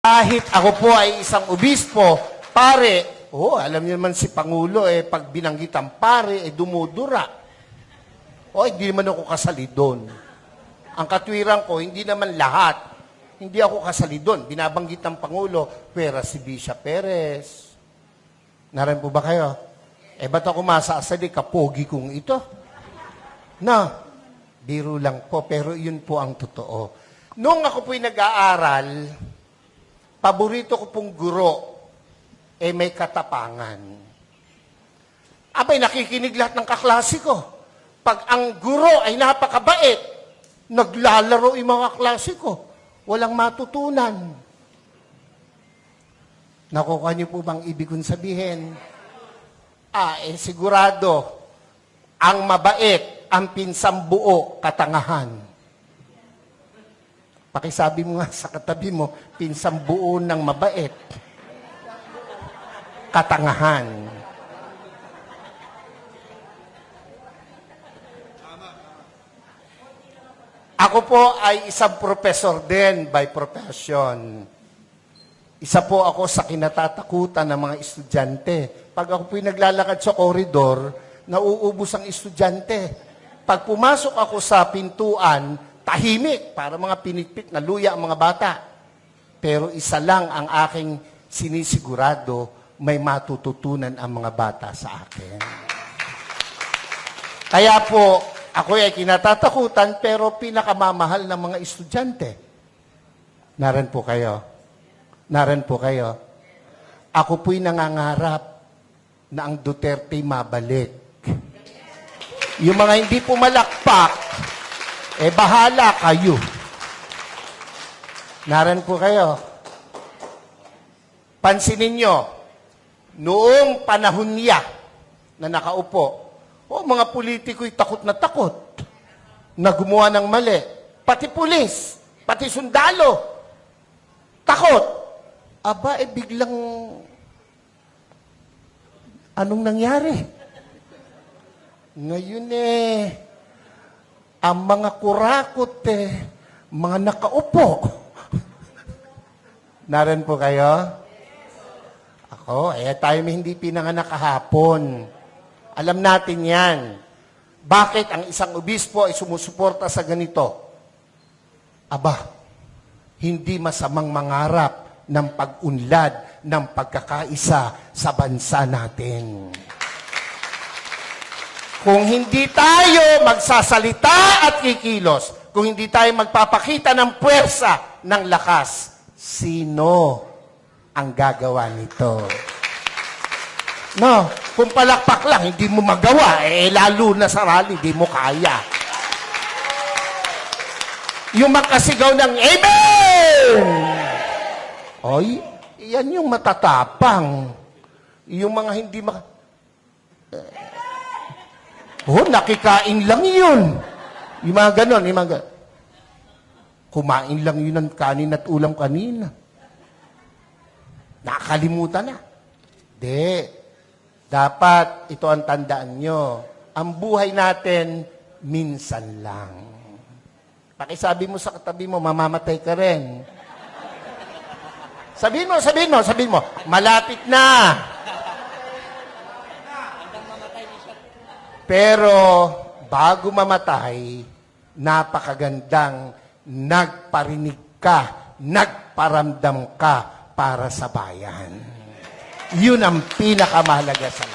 Kahit ako po ay isang obispo, pare, alam niyo naman si Pangulo, pag binanggit ang pare, dumudura. Hindi naman ako kasali doon. Ang katwiran ko, hindi naman lahat. Hindi ako kasali doon. Binabanggit ng Pangulo, pera si Bisha Perez. Naran po ba kayo? Ba't ako masaasali, kapogi kong ito? Biro lang po, pero yun po ang totoo. Nung ako po'y nag-aaral, paborito ko pong guro, may katapangan. Abay, nakikinig lahat ng kaklase ko. Pag ang guro ay napakabait, naglalaro yung mga klase ko. Walang matutunan. Nakukuha niyo po bang ibig kong sabihin? Sigurado, ang mabait, ang pinsambuo, katangahan. Pakisabi mo nga sa katabi mo, pinsambuo ng mabait. Katangahan. Ako po ay isang professor din by profession. Isa po ako sa kinatatakutan ng mga estudyante. Pag ako po'y naglalakad sa koridor, nauubos ang estudyante. Pag pumasok ako sa pintuan, tahimik, para mga pinitpit na luya ang mga bata. Pero isa lang ang aking sinisigurado, may matututunan ang mga bata sa akin. Kaya po, ako ay kinatatakutan, pero pinakamamahal ng mga estudyante. Naran po kayo. Naran po kayo. Ako po'y nangangarap na ang Duterte mabalik. Yung mga hindi pumalakpak, bahala kayo. Naran po kayo. Pansinin nyo, noong panahon niya na nakaupo, mga politiko'y takot na gumawa ng mali. Pati pulis, pati sundalo, takot. Biglang, anong nangyari? Ngayon ang mga kurakot, mga nakaupo. Naran po kayo? Ako, tayo may hindi pinanganak kahapon. Alam natin yan. Bakit ang isang obispo ay sumusuporta sa ganito? Hindi masamang mangarap ng pag-unlad ng pagkakaisa sa bansa natin. Kung hindi tayo magsasalita at kikilos, kung hindi tayo magpapakita ng puwersa, ng lakas, sino ang gagawa nito? Kung palakpak lang, hindi mo magawa, lalo na sa rally, hindi mo kaya. Yung makasigaw ng Amen! Yan yung matatapang. Yung mga hindi nakikain lang yun. Yung mga ganon, kumain lang yun ng kanin at ulam kanina. Nakakalimutan na. Dapat, ito ang tandaan nyo, ang buhay natin, minsan lang. Pakisabi mo sa katabi mo, mamamatay ka rin. Sabihin mo, malapit na. Pero, bago mamatay, napakagandang nagparinig ka, nagparamdam ka para sa bayan. Yun ang pinakamahalaga sa lahat.